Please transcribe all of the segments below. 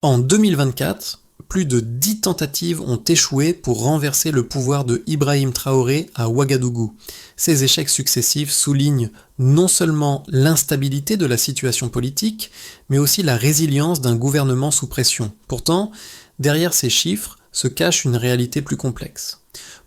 En 2024, plus de 10 tentatives ont échoué pour renverser le pouvoir de Ibrahim Traoré à Ouagadougou. Ces échecs successifs soulignent non seulement l'instabilité de la situation politique, mais aussi la résilience d'un gouvernement sous pression. Pourtant, derrière ces chiffres se cache une réalité plus complexe.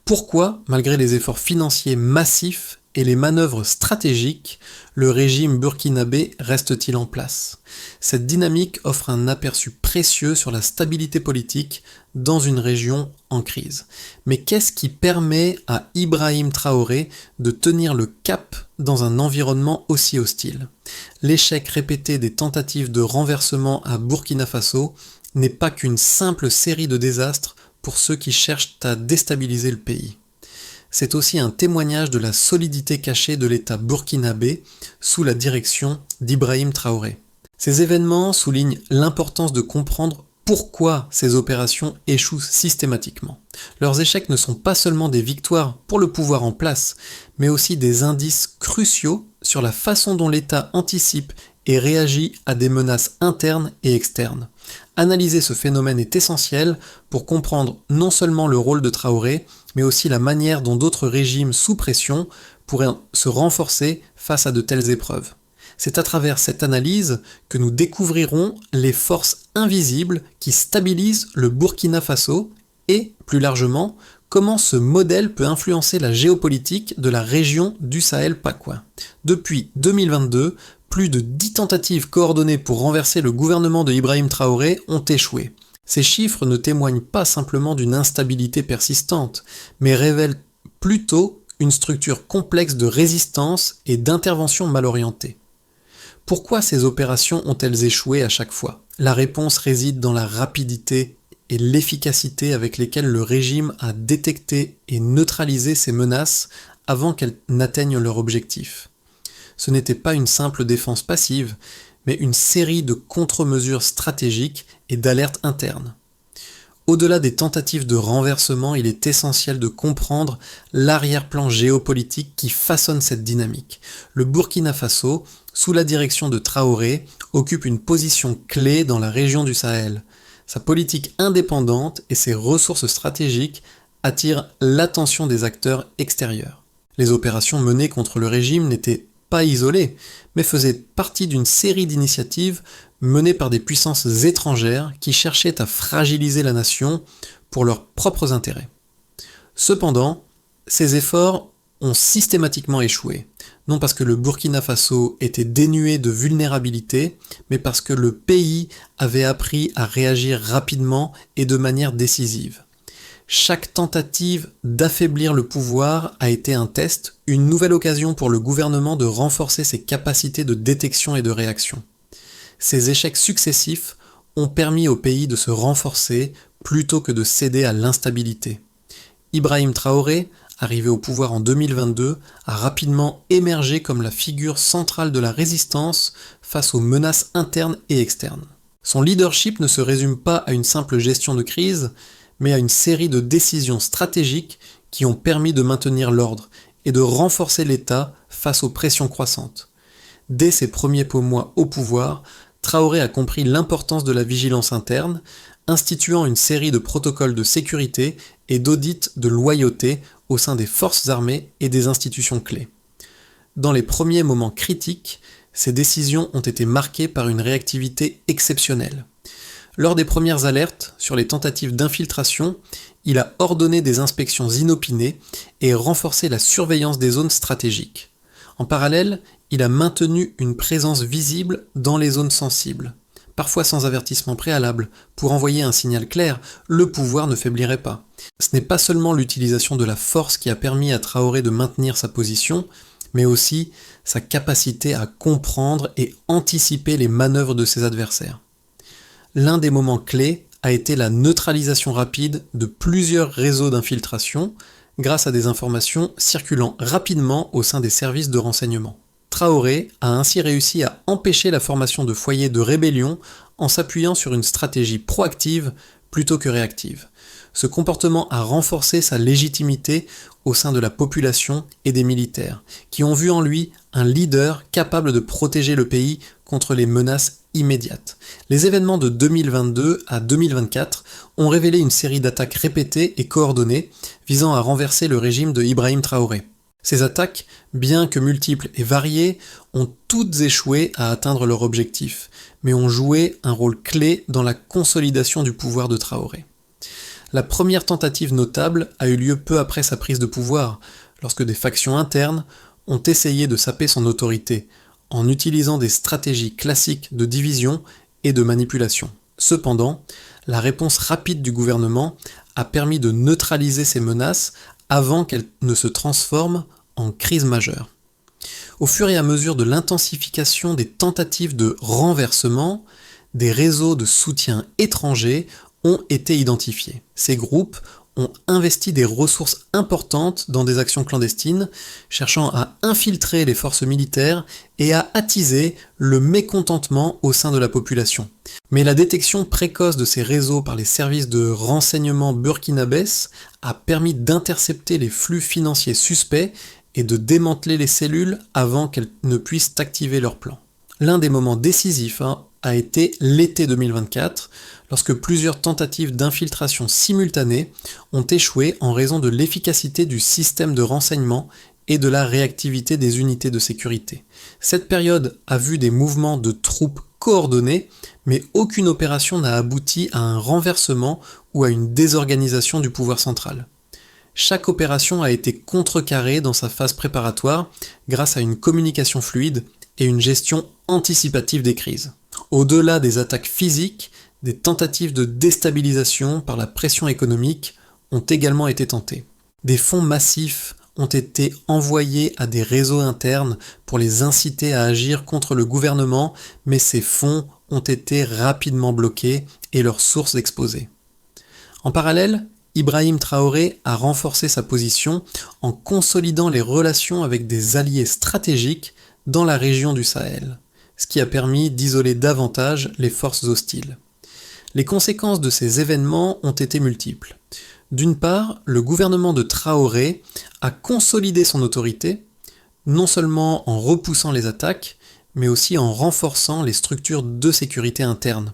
Pourquoi, malgré les efforts financiers massifs et les manœuvres stratégiques, le régime burkinabé reste-t-il en place? Cette dynamique offre un aperçu précieux sur la stabilité politique dans une région en crise. Mais qu'est-ce qui permet à Ibrahim Traoré de tenir le cap dans un environnement aussi hostile? L'échec répété des tentatives de renversement à Burkina Faso n'est pas qu'une simple série de désastres pour ceux qui cherchent à déstabiliser le pays. C'est aussi un témoignage de la solidité cachée de l'État burkinabé sous la direction d'Ibrahim Traoré. Ces événements soulignent l'importance de comprendre pourquoi ces opérations échouent systématiquement. Leurs échecs ne sont pas seulement des victoires pour le pouvoir en place, mais aussi des indices cruciaux sur la façon dont l'État anticipe et réagit à des menaces internes et externes. Analyser ce phénomène est essentiel pour comprendre non seulement le rôle de Traoré, mais aussi la manière dont d'autres régimes sous pression pourraient se renforcer face à de telles épreuves. C'est à travers cette analyse que nous découvrirons les forces invisibles qui stabilisent le Burkina Faso et, plus largement, comment ce modèle peut influencer la géopolitique de la région du Sahel pacouin. Depuis 2022, plus de 10 tentatives coordonnées pour renverser le gouvernement de Ibrahim Traoré ont échoué. Ces chiffres ne témoignent pas simplement d'une instabilité persistante, mais révèlent plutôt une structure complexe de résistance et d'intervention mal orientée. Pourquoi ces opérations ont-elles échoué à chaque fois? La réponse réside dans la rapidité et l'efficacité avec lesquelles le régime a détecté et neutralisé ces menaces avant qu'elles n'atteignent leur objectif. Ce n'était pas une simple défense passive, mais une série de contre-mesures stratégiques et d'alertes internes. Au-delà des tentatives de renversement, il est essentiel de comprendre l'arrière-plan géopolitique qui façonne cette dynamique. Le Burkina Faso, sous la direction de Traoré, occupe une position clé dans la région du Sahel. Sa politique indépendante et ses ressources stratégiques attirent l'attention des acteurs extérieurs. Les opérations menées contre le régime n'étaient pas isolées, mais faisaient partie d'une série d'initiatives menées par des puissances étrangères qui cherchaient à fragiliser la nation pour leurs propres intérêts. Cependant, ces efforts ont systématiquement échoué, non parce que le Burkina Faso était dénué de vulnérabilité, mais parce que le pays avait appris à réagir rapidement et de manière décisive. Chaque tentative d'affaiblir le pouvoir a été un test, une nouvelle occasion pour le gouvernement de renforcer ses capacités de détection et de réaction. Ces échecs successifs ont permis au pays de se renforcer plutôt que de céder à l'instabilité. Ibrahim Traoré, arrivé au pouvoir en 2022, a rapidement émergé comme la figure centrale de la résistance face aux menaces internes et externes. Son leadership ne se résume pas à une simple gestion de crise, mais à une série de décisions stratégiques qui ont permis de maintenir l'ordre et de renforcer l'État face aux pressions croissantes. Dès ses premiers mois au pouvoir, Traoré a compris l'importance de la vigilance interne, instituant une série de protocoles de sécurité et d'audits de loyauté au sein des forces armées et des institutions clés. Dans les premiers moments critiques, ces décisions ont été marquées par une réactivité exceptionnelle. Lors des premières alertes sur les tentatives d'infiltration, il a ordonné des inspections inopinées et renforcé la surveillance des zones stratégiques. En parallèle, il a maintenu une présence visible dans les zones sensibles, parfois sans avertissement préalable, pour envoyer un signal clair, le pouvoir ne faiblirait pas. Ce n'est pas seulement l'utilisation de la force qui a permis à Traoré de maintenir sa position, mais aussi sa capacité à comprendre et anticiper les manœuvres de ses adversaires. L'un des moments clés a été la neutralisation rapide de plusieurs réseaux d'infiltration grâce à des informations circulant rapidement au sein des services de renseignement. Traoré a ainsi réussi à empêcher la formation de foyers de rébellion en s'appuyant sur une stratégie proactive plutôt que réactive. Ce comportement a renforcé sa légitimité au sein de la population et des militaires, qui ont vu en lui un leader capable de protéger le pays contre les menaces immédiate. Les événements de 2022 à 2024 ont révélé une série d'attaques répétées et coordonnées visant à renverser le régime de Ibrahim Traoré. Ces attaques, bien que multiples et variées, ont toutes échoué à atteindre leur objectif, mais ont joué un rôle clé dans la consolidation du pouvoir de Traoré. La première tentative notable a eu lieu peu après sa prise de pouvoir, lorsque des factions internes ont essayé de saper son autorité, en utilisant des stratégies classiques de division et de manipulation. Cependant, la réponse rapide du gouvernement a permis de neutraliser ces menaces avant qu'elles ne se transforment en crise majeure. Au fur et à mesure de l'intensification des tentatives de renversement, des réseaux de soutien étrangers ont été identifiés. Ces groupes ont investi des ressources importantes dans des actions clandestines, cherchant à infiltrer les forces militaires et à attiser le mécontentement au sein de la population. Mais la détection précoce de ces réseaux par les services de renseignement burkinabès a permis d'intercepter les flux financiers suspects et de démanteler les cellules avant qu'elles ne puissent activer leur plan. L'un des moments décisifs a été l'été 2024, lorsque plusieurs tentatives d'infiltration simultanées ont échoué en raison de l'efficacité du système de renseignement et de la réactivité des unités de sécurité. Cette période a vu des mouvements de troupes coordonnés, mais aucune opération n'a abouti à un renversement ou à une désorganisation du pouvoir central. Chaque opération a été contrecarrée dans sa phase préparatoire grâce à une communication fluide et une gestion anticipative des crises. Au-delà des attaques physiques, des tentatives de déstabilisation par la pression économique ont également été tentées. Des fonds massifs ont été envoyés à des réseaux internes pour les inciter à agir contre le gouvernement, mais ces fonds ont été rapidement bloqués et leurs sources exposées. En parallèle, Ibrahim Traoré a renforcé sa position en consolidant les relations avec des alliés stratégiques dans la région du Sahel, ce qui a permis d'isoler davantage les forces hostiles. Les conséquences de ces événements ont été multiples. D'une part, le gouvernement de Traoré a consolidé son autorité, non seulement en repoussant les attaques, mais aussi en renforçant les structures de sécurité interne.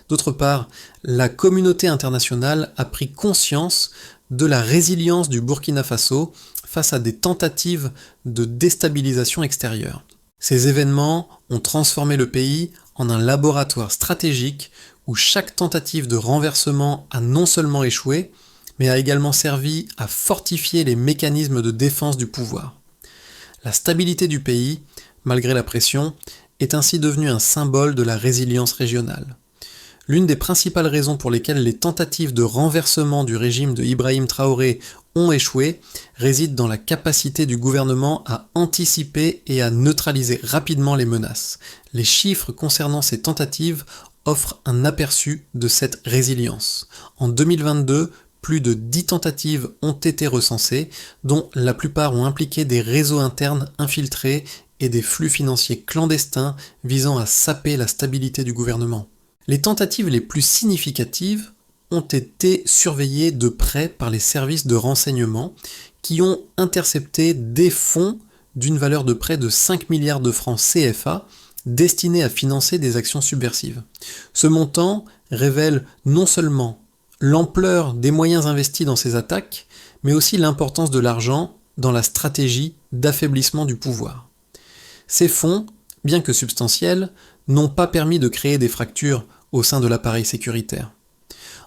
D'autre part, la communauté internationale a pris conscience de la résilience du Burkina Faso face à des tentatives de déstabilisation extérieure. Ces événements ont transformé le pays en un laboratoire stratégique où chaque tentative de renversement a non seulement échoué, mais a également servi à fortifier les mécanismes de défense du pouvoir. La stabilité du pays, malgré la pression, est ainsi devenue un symbole de la résilience régionale. L'une des principales raisons pour lesquelles les tentatives de renversement du régime de Ibrahim Traoré ont échoué réside dans la capacité du gouvernement à anticiper et à neutraliser rapidement les menaces. Les chiffres concernant ces tentatives offrent un aperçu de cette résilience. En 2022, plus de 10 tentatives ont été recensées, dont la plupart ont impliqué des réseaux internes infiltrés et des flux financiers clandestins visant à saper la stabilité du gouvernement. Les tentatives les plus significatives ont été surveillées de près par les services de renseignement qui ont intercepté des fonds d'une valeur de près de 5 milliards de francs CFA destinés à financer des actions subversives. Ce montant révèle non seulement l'ampleur des moyens investis dans ces attaques, mais aussi l'importance de l'argent dans la stratégie d'affaiblissement du pouvoir. Ces fonds, bien que substantiels, n'ont pas permis de créer des fractures au sein de l'appareil sécuritaire.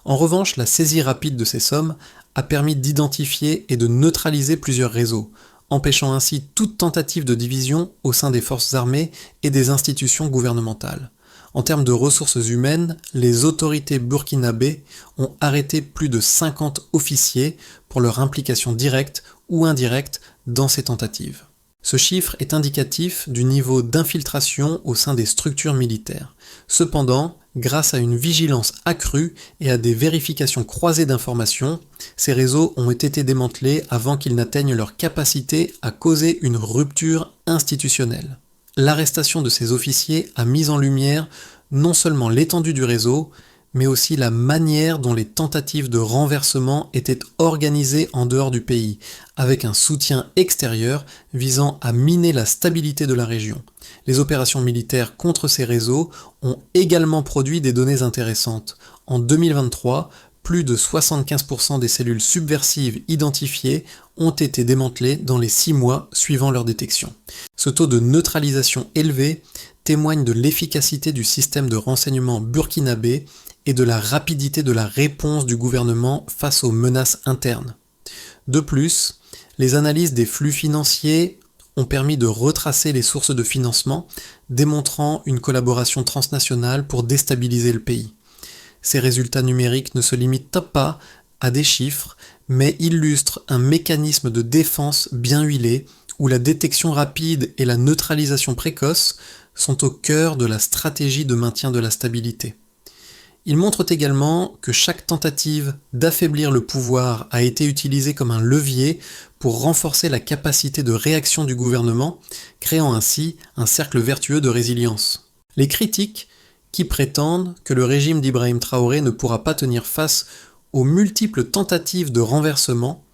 En revanche, la saisie rapide de ces sommes a permis d'identifier et de neutraliser plusieurs réseaux, empêchant ainsi toute tentative de division au sein des forces armées et des institutions gouvernementales. En termes de ressources humaines, les autorités burkinabées ont arrêté plus de 50 officiers pour leur implication directe ou indirecte dans ces tentatives. Ce chiffre est indicatif du niveau d'infiltration au sein des structures militaires. Cependant, grâce à une vigilance accrue et à des vérifications croisées d'informations, ces réseaux ont été démantelés avant qu'ils n'atteignent leur capacité à causer une rupture institutionnelle. L'arrestation de ces officiers a mis en lumière non seulement l'étendue du réseau, mais aussi la manière dont les tentatives de renversement étaient organisées en dehors du pays, avec un soutien extérieur visant à miner la stabilité de la région. Les opérations militaires contre ces réseaux ont également produit des données intéressantes. En 2023, plus de 75% des cellules subversives identifiées ont été démantelées dans les 6 mois suivant leur détection. Ce taux de neutralisation élevé témoigne de l'efficacité du système de renseignement burkinabé et de la rapidité de la réponse du gouvernement face aux menaces internes. De plus, les analyses des flux financiers ont permis de retracer les sources de financement, démontrant une collaboration transnationale pour déstabiliser le pays. Ces résultats numériques ne se limitent pas à des chiffres, mais illustrent un mécanisme de défense bien huilé, où la détection rapide et la neutralisation précoce sont au cœur de la stratégie de maintien de la stabilité. Ils montrent également que chaque tentative d'affaiblir le pouvoir a été utilisée comme un levier pour renforcer la capacité de réaction du gouvernement, créant ainsi un cercle vertueux de résilience. Les critiques qui prétendent que le régime d'Ibrahim Traoré ne pourra pas tenir face aux multiples tentatives de renversement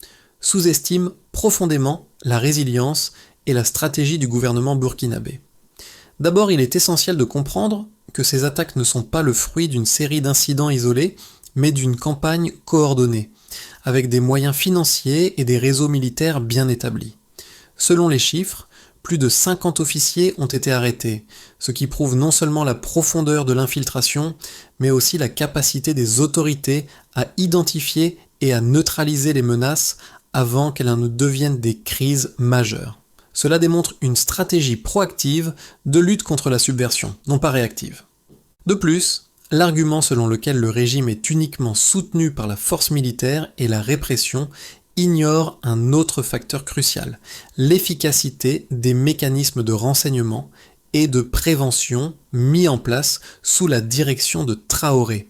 sous-estiment profondément la résilience et la stratégie du gouvernement burkinabé. D'abord, il est essentiel de comprendre que ces attaques ne sont pas le fruit d'une série d'incidents isolés, mais d'une campagne coordonnée, avec des moyens financiers et des réseaux militaires bien établis. Selon les chiffres, plus de 50 officiers ont été arrêtés, ce qui prouve non seulement la profondeur de l'infiltration, mais aussi la capacité des autorités à identifier et à neutraliser les menaces avant qu'elles ne deviennent des crises majeures. Cela démontre une stratégie proactive de lutte contre la subversion, non pas réactive. De plus, l'argument selon lequel le régime est uniquement soutenu par la force militaire et la répression ignore un autre facteur crucial, l'efficacité des mécanismes de renseignement et de prévention mis en place sous la direction de Traoré.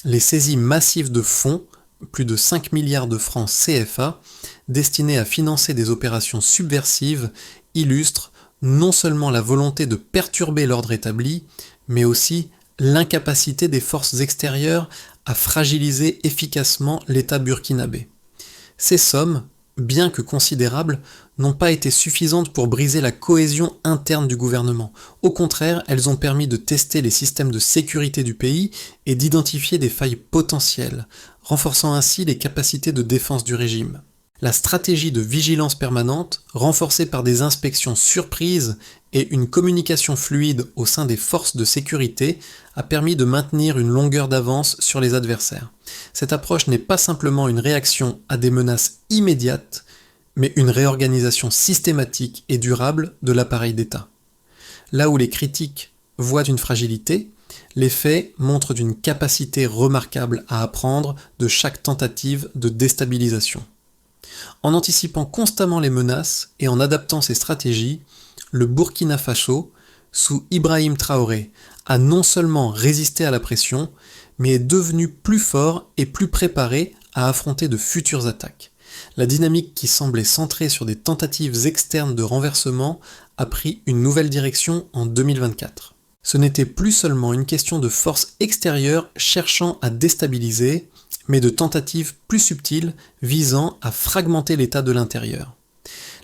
Les saisies massives de fonds, plus de 5 milliards de francs CFA, destinés à financer des opérations subversives, illustrent non seulement la volonté de perturber l'ordre établi, mais aussi l'incapacité des forces extérieures à fragiliser efficacement l'État burkinabé. Ces sommes, bien que considérables, n'ont pas été suffisantes pour briser la cohésion interne du gouvernement. Au contraire, elles ont permis de tester les systèmes de sécurité du pays et d'identifier des failles potentielles, renforçant ainsi les capacités de défense du régime. La stratégie de vigilance permanente, renforcée par des inspections surprises et une communication fluide au sein des forces de sécurité, a permis de maintenir une longueur d'avance sur les adversaires. Cette approche n'est pas simplement une réaction à des menaces immédiates, mais une réorganisation systématique et durable de l'appareil d'État. Là où les critiques voient une fragilité, les faits montrent d'une capacité remarquable à apprendre de chaque tentative de déstabilisation. En anticipant constamment les menaces et en adaptant ses stratégies, le Burkina Faso, sous Ibrahim Traoré, a non seulement résisté à la pression, mais est devenu plus fort et plus préparé à affronter de futures attaques. La dynamique qui semblait centrée sur des tentatives externes de renversement a pris une nouvelle direction en 2024. Ce n'était plus seulement une question de forces extérieures cherchant à déstabiliser, mais de tentatives plus subtiles visant à fragmenter l'État de l'intérieur.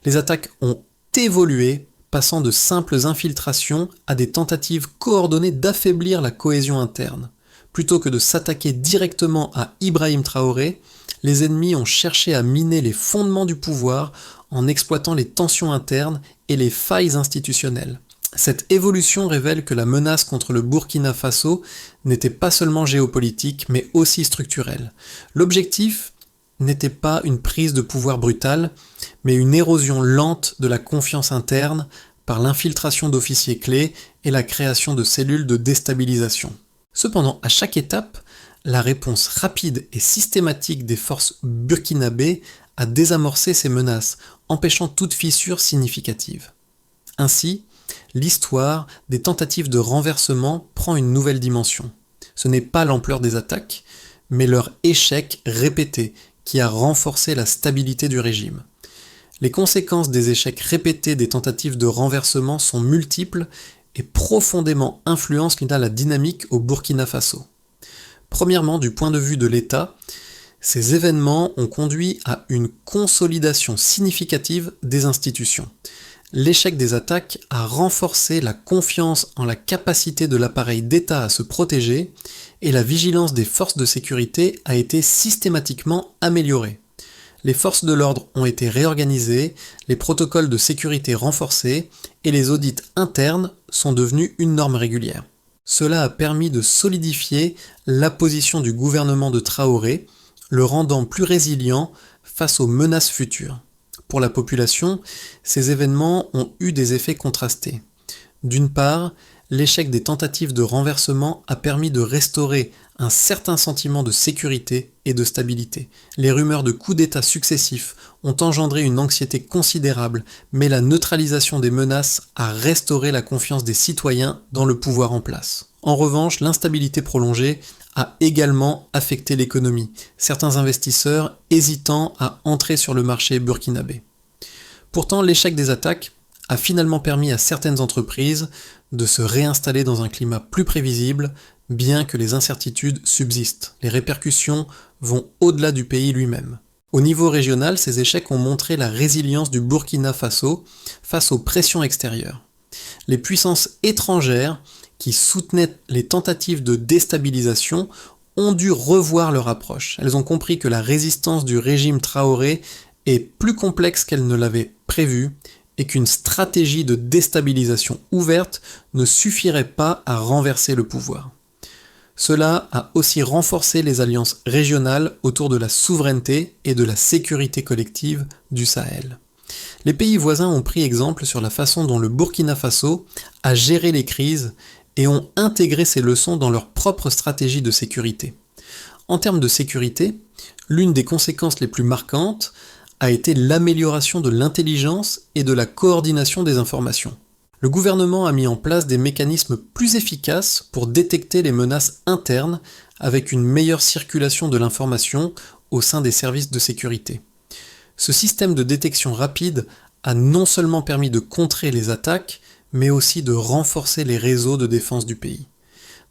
Les attaques ont évolué, passant de simples infiltrations à des tentatives coordonnées d'affaiblir la cohésion interne. Plutôt que de s'attaquer directement à Ibrahim Traoré, les ennemis ont cherché à miner les fondements du pouvoir en exploitant les tensions internes et les failles institutionnelles. Cette évolution révèle que la menace contre le Burkina Faso n'était pas seulement géopolitique, mais aussi structurelle. L'objectif n'était pas une prise de pouvoir brutale, mais une érosion lente de la confiance interne par l'infiltration d'officiers clés et la création de cellules de déstabilisation. Cependant, à chaque étape, la réponse rapide et systématique des forces burkinabées a désamorcé ces menaces, empêchant toute fissure significative. Ainsi, l'histoire des tentatives de renversement prend une nouvelle dimension. Ce n'est pas l'ampleur des attaques, mais leur échec répété qui a renforcé la stabilité du régime. Les conséquences des échecs répétés des tentatives de renversement sont multiples et profondément influencent la dynamique au Burkina Faso. Premièrement, du point de vue de l'État, ces événements ont conduit à une consolidation significative des institutions. L'échec des attaques a renforcé la confiance en la capacité de l'appareil d'État à se protéger et la vigilance des forces de sécurité a été systématiquement améliorée. Les forces de l'ordre ont été réorganisées, les protocoles de sécurité renforcés et les audits internes sont devenus une norme régulière. Cela a permis de solidifier la position du gouvernement de Traoré, le rendant plus résilient face aux menaces futures. Pour la population, ces événements ont eu des effets contrastés. D'une part, l'échec des tentatives de renversement a permis de restaurer un certain sentiment de sécurité et de stabilité. Les rumeurs de coups d'État successifs ont engendré une anxiété considérable, mais la neutralisation des menaces a restauré la confiance des citoyens dans le pouvoir en place. En revanche, l'instabilité prolongée a également affecté l'économie, certains investisseurs hésitant à entrer sur le marché burkinabé. Pourtant, l'échec des attaques a finalement permis à certaines entreprises de se réinstaller dans un climat plus prévisible, bien que les incertitudes subsistent. Les répercussions vont au-delà du pays lui-même. Au niveau régional, ces échecs ont montré la résilience du Burkina Faso face aux pressions extérieures. Les puissances étrangères qui soutenaient les tentatives de déstabilisation ont dû revoir leur approche. Elles ont compris que la résistance du régime Traoré est plus complexe qu'elles ne l'avaient prévu et qu'une stratégie de déstabilisation ouverte ne suffirait pas à renverser le pouvoir. Cela a aussi renforcé les alliances régionales autour de la souveraineté et de la sécurité collective du Sahel. Les pays voisins ont pris exemple sur la façon dont le Burkina Faso a géré les crises et ont intégré ces leçons dans leur propre stratégie de sécurité. En termes de sécurité, l'une des conséquences les plus marquantes a été l'amélioration de l'intelligence et de la coordination des informations. Le gouvernement a mis en place des mécanismes plus efficaces pour détecter les menaces internes avec une meilleure circulation de l'information au sein des services de sécurité. Ce système de détection rapide a non seulement permis de contrer les attaques, mais aussi de renforcer les réseaux de défense du pays.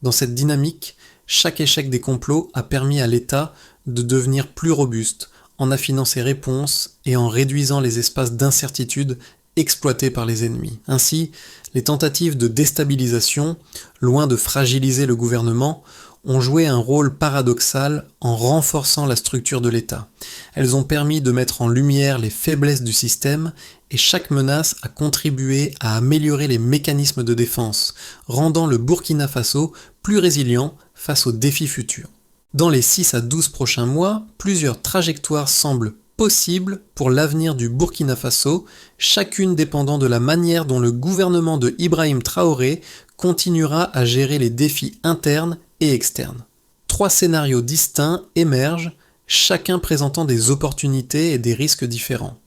Dans cette dynamique, chaque échec des complots a permis à l'État de devenir plus robuste, en affinant ses réponses et en réduisant les espaces d'incertitude exploités par les ennemis. Ainsi, les tentatives de déstabilisation, loin de fragiliser le gouvernement, ont joué un rôle paradoxal en renforçant la structure de l'État. Elles ont permis de mettre en lumière les faiblesses du système et chaque menace a contribué à améliorer les mécanismes de défense, rendant le Burkina Faso plus résilient face aux défis futurs. Dans les 6 à 12 prochains mois, plusieurs trajectoires semblent possibles pour l'avenir du Burkina Faso, chacune dépendant de la manière dont le gouvernement de Ibrahim Traoré continuera à gérer les défis internes et externes. 3 scénarios distincts émergent, chacun présentant des opportunités et des risques différents.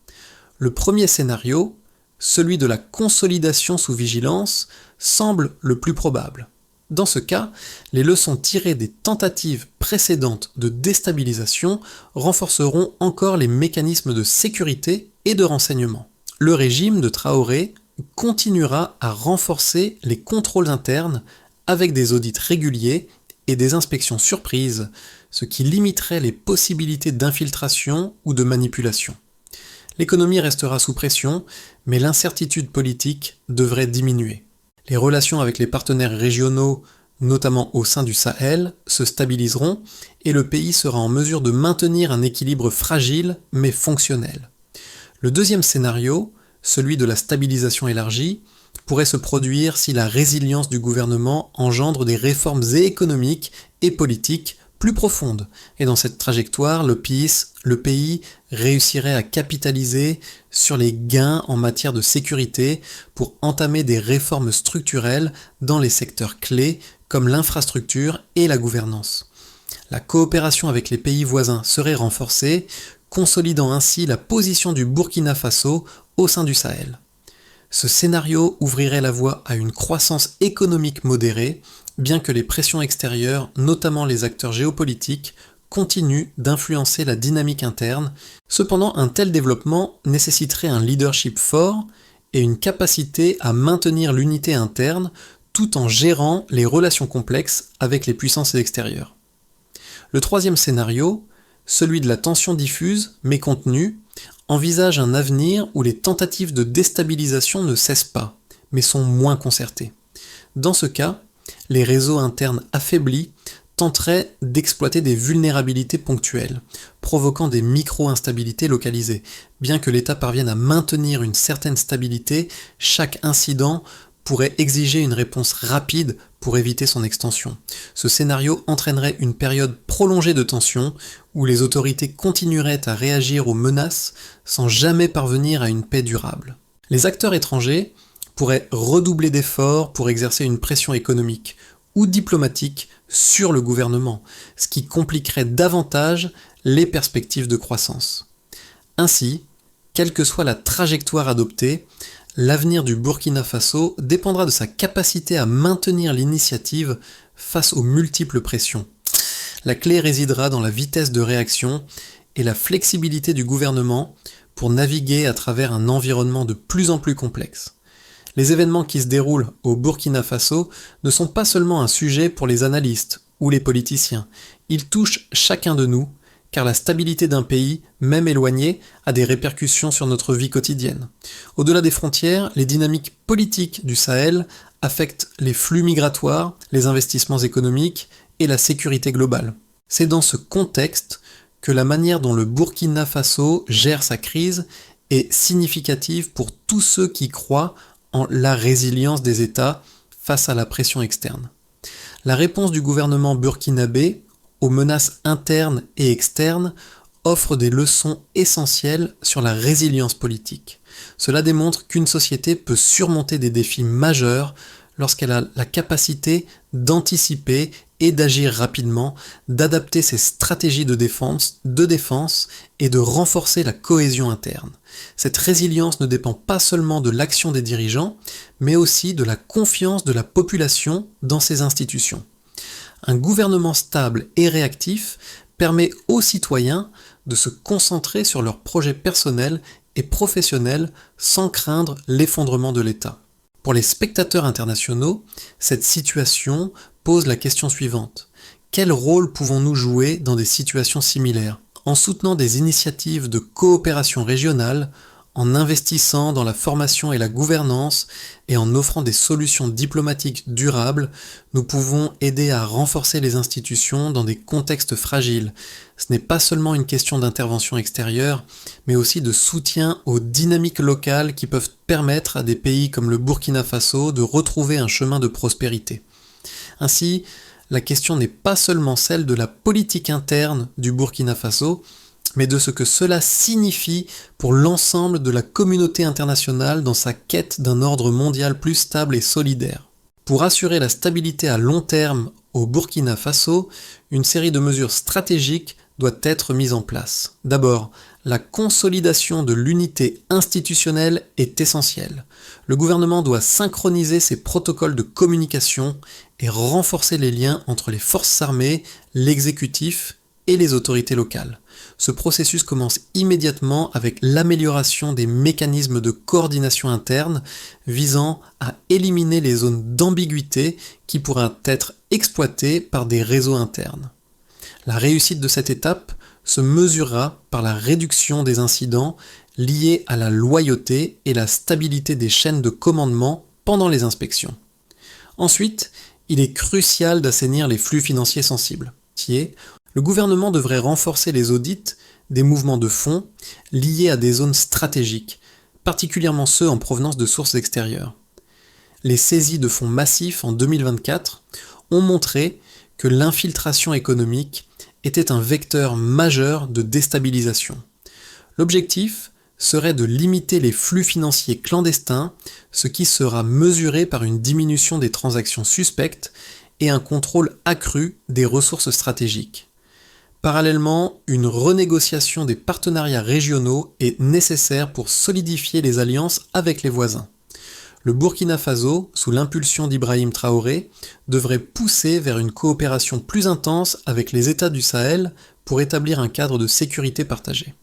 Le premier scénario, celui de la consolidation sous vigilance, semble le plus probable. Dans ce cas, les leçons tirées des tentatives précédentes de déstabilisation renforceront encore les mécanismes de sécurité et de renseignement. Le régime de Traoré continuera à renforcer les contrôles internes avec des audits réguliers et des inspections surprises, ce qui limiterait les possibilités d'infiltration ou de manipulation. L'économie restera sous pression, mais l'incertitude politique devrait diminuer. Les relations avec les partenaires régionaux, notamment au sein du Sahel, se stabiliseront et le pays sera en mesure de maintenir un équilibre fragile mais fonctionnel. Le deuxième scénario, celui de la stabilisation élargie, pourrait se produire si la résilience du gouvernement engendre des réformes économiques et politiques plus profondes. Et dans cette trajectoire, le pays réussirait à capitaliser sur les gains en matière de sécurité pour entamer des réformes structurelles dans les secteurs clés comme l'infrastructure et la gouvernance. La coopération avec les pays voisins serait renforcée, consolidant ainsi la position du Burkina Faso au sein du Sahel. Ce scénario ouvrirait la voie à une croissance économique modérée, bien que les pressions extérieures, notamment les acteurs géopolitiques, continuent d'influencer la dynamique interne. Cependant, un tel développement nécessiterait un leadership fort et une capacité à maintenir l'unité interne tout en gérant les relations complexes avec les puissances extérieures. Le troisième scénario, celui de la tension diffuse mais contenue, envisage un avenir où les tentatives de déstabilisation ne cessent pas, mais sont moins concertées. Dans ce cas, les réseaux internes affaiblis tenteraient d'exploiter des vulnérabilités ponctuelles, provoquant des micro-instabilités localisées. Bien que l'État parvienne à maintenir une certaine stabilité, chaque incident pourrait exiger une réponse rapide pour éviter son extension. Ce scénario entraînerait une période prolongée de tension où les autorités continueraient à réagir aux menaces sans jamais parvenir à une paix durable. Les acteurs étrangers pourraient redoubler d'efforts pour exercer une pression économique ou diplomatique sur le gouvernement, ce qui compliquerait davantage les perspectives de croissance. Ainsi, quelle que soit la trajectoire adoptée, l'avenir du Burkina Faso dépendra de sa capacité à maintenir l'initiative face aux multiples pressions. La clé résidera dans la vitesse de réaction et la flexibilité du gouvernement pour naviguer à travers un environnement de plus en plus complexe. Les événements qui se déroulent au Burkina Faso ne sont pas seulement un sujet pour les analystes ou les politiciens, ils touchent chacun de nous, car la stabilité d'un pays, même éloigné, a des répercussions sur notre vie quotidienne. Au-delà des frontières, les dynamiques politiques du Sahel affectent les flux migratoires, les investissements économiques et la sécurité globale. C'est dans ce contexte que la manière dont le Burkina Faso gère sa crise est significative pour tous ceux qui croient en la résilience des États face à la pression externe. La réponse du gouvernement burkinabé aux menaces internes et externes offre des leçons essentielles sur la résilience politique. Cela démontre qu'une société peut surmonter des défis majeurs lorsqu'elle a la capacité d'anticiper et d'agir rapidement, d'adapter ses stratégies de défense et de renforcer la cohésion interne. Cette résilience ne dépend pas seulement de l'action des dirigeants, mais aussi de la confiance de la population dans ses institutions. Un gouvernement stable et réactif permet aux citoyens de se concentrer sur leurs projets personnels et professionnels sans craindre l'effondrement de l'État. Pour les spectateurs internationaux, cette situation pose la question suivante. Quel rôle pouvons-nous jouer dans des situations similaires ? En soutenant des initiatives de coopération régionale, en investissant dans la formation et la gouvernance et en offrant des solutions diplomatiques durables, nous pouvons aider à renforcer les institutions dans des contextes fragiles. Ce n'est pas seulement une question d'intervention extérieure, mais aussi de soutien aux dynamiques locales qui peuvent permettre à des pays comme le Burkina Faso de retrouver un chemin de prospérité. Ainsi, la question n'est pas seulement celle de la politique interne du Burkina Faso, mais de ce que cela signifie pour l'ensemble de la communauté internationale dans sa quête d'un ordre mondial plus stable et solidaire. Pour assurer la stabilité à long terme au Burkina Faso, une série de mesures stratégiques doit être mise en place. D'abord, la consolidation de l'unité institutionnelle est essentielle. Le gouvernement doit synchroniser ses protocoles de communication et renforcer les liens entre les forces armées, l'exécutif et les autorités locales. Ce processus commence immédiatement avec l'amélioration des mécanismes de coordination interne visant à éliminer les zones d'ambiguïté qui pourraient être exploitées par des réseaux internes. La réussite de cette étape se mesurera par la réduction des incidents liés à la loyauté et la stabilité des chaînes de commandement pendant les inspections. Ensuite, il est crucial d'assainir les flux financiers sensibles. Le gouvernement devrait renforcer les audits des mouvements de fonds liés à des zones stratégiques, particulièrement ceux en provenance de sources extérieures. Les saisies de fonds massifs en 2024 ont montré que l'infiltration économique était un vecteur majeur de déstabilisation. L'objectif serait de limiter les flux financiers clandestins, ce qui sera mesuré par une diminution des transactions suspectes et un contrôle accru des ressources stratégiques. Parallèlement, une renégociation des partenariats régionaux est nécessaire pour solidifier les alliances avec les voisins. Le Burkina Faso, sous l'impulsion d'Ibrahim Traoré, devrait pousser vers une coopération plus intense avec les États du Sahel pour établir un cadre de sécurité partagé.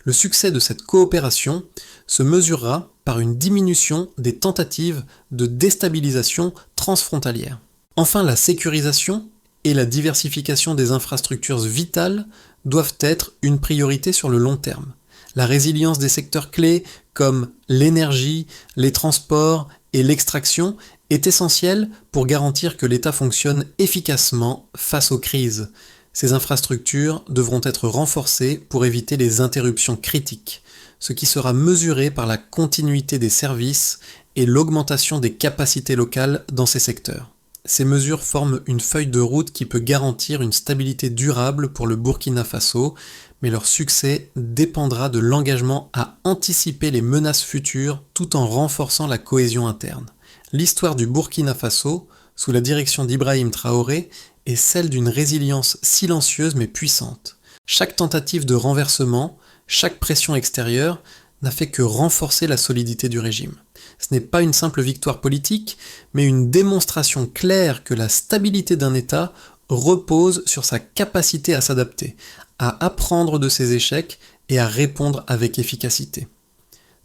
Le succès de cette coopération se mesurera par une diminution des tentatives de déstabilisation transfrontalière. Enfin, la sécurisation et la diversification des infrastructures vitales doivent être une priorité sur le long terme. La résilience des secteurs clés comme l'énergie, les transports et l'extraction est essentielle pour garantir que l'État fonctionne efficacement face aux crises. Ces infrastructures devront être renforcées pour éviter les interruptions critiques, ce qui sera mesuré par la continuité des services et l'augmentation des capacités locales dans ces secteurs. Ces mesures forment une feuille de route qui peut garantir une stabilité durable pour le Burkina Faso, mais leur succès dépendra de l'engagement à anticiper les menaces futures tout en renforçant la cohésion interne. L'histoire du Burkina Faso, sous la direction d'Ibrahim Traoré, est celle d'une résilience silencieuse mais puissante. Chaque tentative de renversement, chaque pression extérieure n'a fait que renforcer la solidité du régime. Ce n'est pas une simple victoire politique, mais une démonstration claire que la stabilité d'un État repose sur sa capacité à s'adapter, à apprendre de ses échecs et à répondre avec efficacité.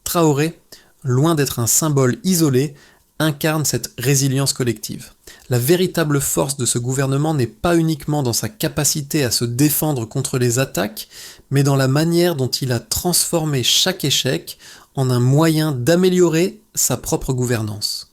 Traoré, loin d'être un symbole isolé, incarne cette résilience collective. La véritable force de ce gouvernement n'est pas uniquement dans sa capacité à se défendre contre les attaques, mais dans la manière dont il a transformé chaque échec en un moyen d'améliorer sa propre gouvernance.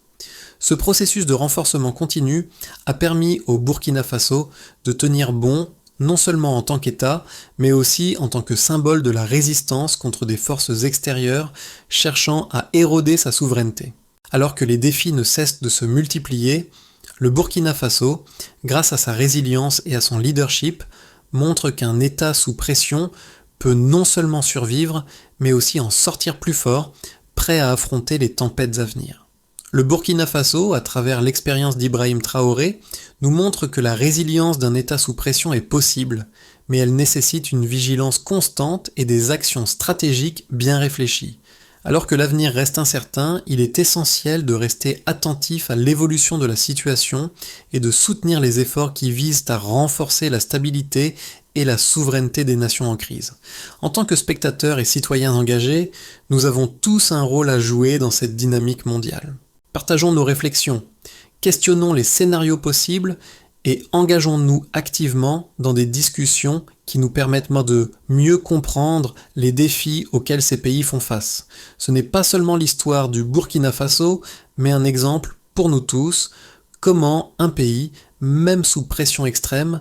Ce processus de renforcement continu a permis au Burkina Faso de tenir bon, non seulement en tant qu'État, mais aussi en tant que symbole de la résistance contre des forces extérieures cherchant à éroder sa souveraineté. Alors que les défis ne cessent de se multiplier, le Burkina Faso, grâce à sa résilience et à son leadership, montre qu'un État sous pression peut non seulement survivre, mais aussi en sortir plus fort, prêt à affronter les tempêtes à venir. Le Burkina Faso, à travers l'expérience d'Ibrahim Traoré, nous montre que la résilience d'un État sous pression est possible, mais elle nécessite une vigilance constante et des actions stratégiques bien réfléchies. Alors que l'avenir reste incertain, il est essentiel de rester attentif à l'évolution de la situation et de soutenir les efforts qui visent à renforcer la stabilité et la souveraineté des nations en crise. En tant que spectateurs et citoyens engagés, nous avons tous un rôle à jouer dans cette dynamique mondiale. Partageons nos réflexions, questionnons les scénarios possibles et engageons-nous activement dans des discussions qui nous permettent de mieux comprendre les défis auxquels ces pays font face. Ce n'est pas seulement l'histoire du Burkina Faso, mais un exemple pour nous tous, comment un pays, même sous pression extrême,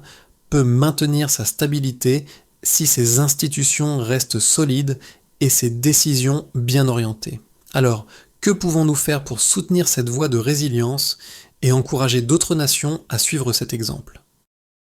peut maintenir sa stabilité si ses institutions restent solides et ses décisions bien orientées. Alors, que pouvons-nous faire pour soutenir cette voie de résilience et encourager d'autres nations à suivre cet exemple ?